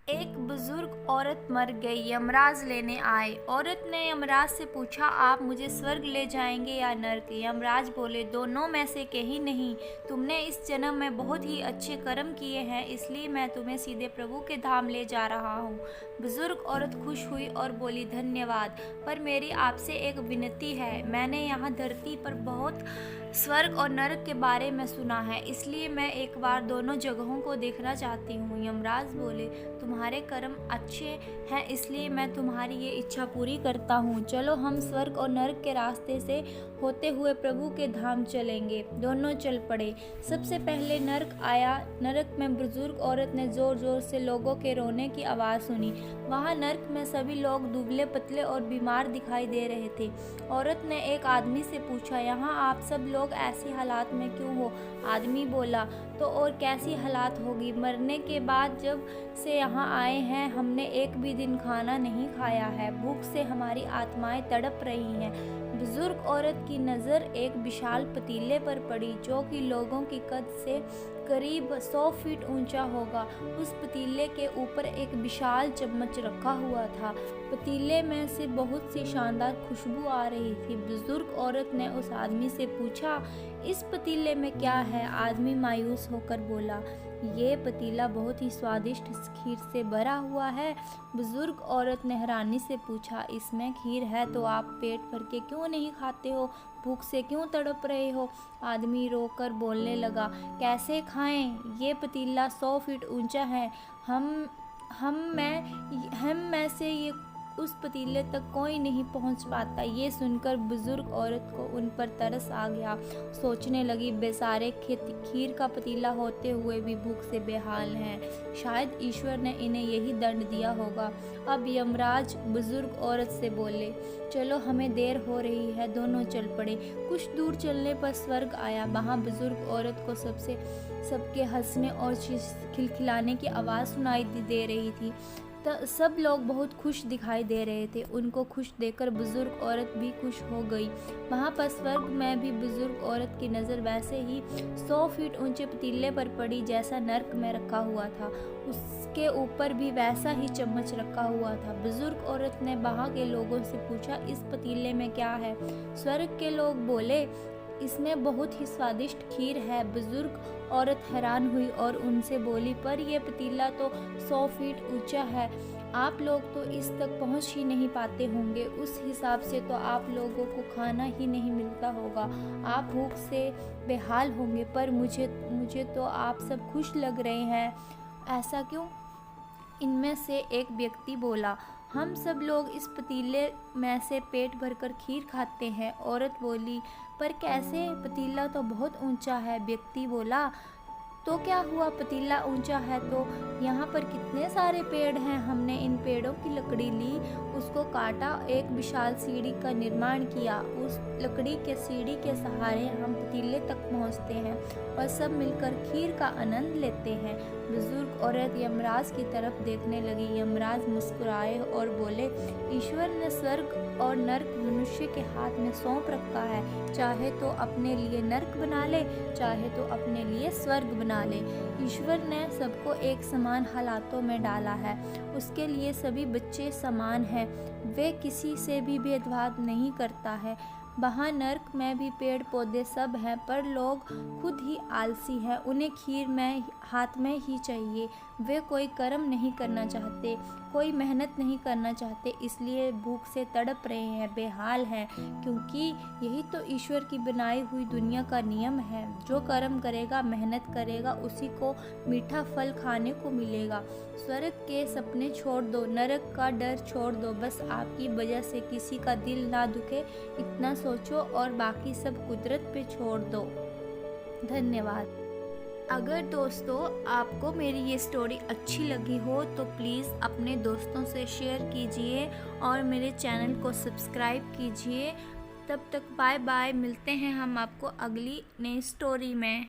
एक बुजुर्ग औरत मर गई। यमराज लेने आए। औरत ने यमराज से पूछा, आप मुझे स्वर्ग ले जाएंगे या नर्क? यमराज बोले, दोनों में से कहीं नहीं। तुमने इस जन्म में बहुत ही अच्छे कर्म किए हैं, इसलिए मैं तुम्हें सीधे प्रभु के धाम ले जा रहा हूँ। बुजुर्ग औरत खुश हुई और बोली, धन्यवाद, पर मेरी आपसे एक विनती है। मैंने यहाँ धरती पर बहुत स्वर्ग और नरक के बारे में सुना है, इसलिए मैं एक बार दोनों जगहों को देखना चाहती हूँ। यमराज बोले, तुम्हारे कर्म अच्छे हैं, इसलिए मैं तुम्हारी ये इच्छा पूरी करता हूँ। चलो हम स्वर्ग और नरक के रास्ते से होते हुए प्रभु के धाम चलेंगे। दोनों चल पड़े। सबसे पहले नरक आया। नरक में बुजुर्ग औरत ने जोर जोर से लोगों के रोने की आवाज़ सुनी। वहाँ नरक में सभी लोग दुबले पतले और बीमार दिखाई दे रहे थे। औरत ने एक आदमी से पूछा, यहाँ आप सब लोग ऐसी हालात में क्यों हो? आदमी बोला, तो और कैसी हालात होगी? मरने के बाद जब से यहाँ आए हैं, हमने एक भी दिन खाना नहीं खाया है। भूख से हमारी आत्माएं तड़प रही हैं। बुजुर्ग औरत की नज़र एक विशाल पतीले पर पड़ी, जो कि लोगों की कद से करीब 100 फीट ऊंचा होगा। उस पतीले के ऊपर एक विशाल चम्मच रखा हुआ था। पतीले में से बहुत सी शानदार खुशबू आ रही थी। बुजुर्ग औरत ने उस आदमी से पूछा, इस पतीले में क्या है? आदमी मायूस होकर बोला, ये पतीला बहुत ही स्वादिष्ट खीर से भरा हुआ है। बुजुर्ग औरत ने हैरानी से पूछा, इसमें खीर है तो आप पेट भर के क्यों नहीं खाते हो? भूख से क्यों तड़प रहे हो? आदमी रोकर बोलने लगा, कैसे खाएं? ये पतीला 100 फीट ऊंचा है। हम में से ये उस पतीले तक कोई नहीं पहुंच पाता। ये सुनकर बुजुर्ग औरत को उन पर तरस आ गया। सोचने लगी, बेचारे खीर का पतीला होते हुए भी भूख से बेहाल हैं। शायद ईश्वर ने इन्हें यही दंड दिया होगा। अब यमराज बुजुर्ग औरत से बोले, चलो हमें देर हो रही है। दोनों चल पड़े। कुछ दूर चलने पर स्वर्ग आया। वहाँ बुजुर्ग औरत को सबके हंसने और खिलखिलाने की आवाज़ सुनाई दे रही थी। सब लोग बहुत खुश दिखाई दे रहे थे। उनको खुश देखकर बुजुर्ग औरत भी खुश हो गई। वहाँ पर स्वर्ग में भी बुजुर्ग औरत की नज़र वैसे ही 100 फीट ऊंचे पतीले पर पड़ी, जैसा नरक में रखा हुआ था। उसके ऊपर भी वैसा ही चम्मच रखा हुआ था। बुजुर्ग औरत ने वहाँ के लोगों से पूछा, इस पतीले में क्या है? स्वर्ग के लोग बोले, इसमें बहुत ही स्वादिष्ट खीर है। बुजुर्ग औरत हैरान हुई और उनसे बोली, पर यह पतीला तो 100 फीट ऊंचा है। आप लोग तो इस तक पहुंच ही नहीं पाते होंगे। उस हिसाब से तो आप लोगों को खाना ही नहीं मिलता होगा। आप भूख से बेहाल होंगे, पर मुझे तो आप सब खुश लग रहे हैं। ऐसा क्यों? इनमें से एक व्यक्ति बोला, हम सब लोग इस पतीले में से पेट भरकर खीर खाते हैं। औरत बोली, पर कैसे? पतीला तो बहुत ऊंचा है। व्यक्ति बोला, तो क्या हुआ? पतीला ऊंचा है तो यहाँ पर कितने सारे पेड़ हैं। हमने इन पेड़ों की लकड़ी ली, उसको काटा, एक विशाल सीढ़ी का निर्माण किया। उस लकड़ी के सीढ़ी के सहारे हम पतीले तक पहुँचते हैं और सब मिलकर खीर का आनंद लेते हैं। बुजुर्ग औरत यमराज की तरफ देखने लगी। यमराज मुस्कुराए और बोले, ईश्वर ने स्वर्ग और नरक मनुष्य के हाथ में सौंप रखा है। चाहे तो अपने लिए नरक बना ले, चाहे तो अपने लिए स्वर्ग बना ले। ईश्वर ने सबको एक समान हालातों में डाला है। उसके लिए सभी बच्चे समान हैं। वे किसी से भी भेदभाव नहीं करता है। वहाँ नरक में भी पेड़ पौधे सब हैं, पर लोग खुद ही आलसी हैं। उन्हें खीर में हाथ में ही चाहिए। वे कोई कर्म नहीं करना चाहते, कोई मेहनत नहीं करना चाहते, इसलिए भूख से तड़प रहे हैं, बेहाल हैं। क्योंकि यही तो ईश्वर की बनाई हुई दुनिया का नियम है। जो कर्म करेगा, मेहनत करेगा, उसी को मीठा फल खाने को मिलेगा। स्वर्ग के सपने छोड़ दो, नरक का डर छोड़ दो। बस आपकी वजह से किसी का दिल ना दुखे, इतना सोचो और बाकी सब कुदरत पे छोड़ दो। धन्यवाद। अगर दोस्तों आपको मेरी ये स्टोरी अच्छी लगी हो तो प्लीज़ अपने दोस्तों से शेयर कीजिए और मेरे चैनल को सब्सक्राइब कीजिए। तब तक बाय बाय। मिलते हैं हम आपको अगली नई स्टोरी में।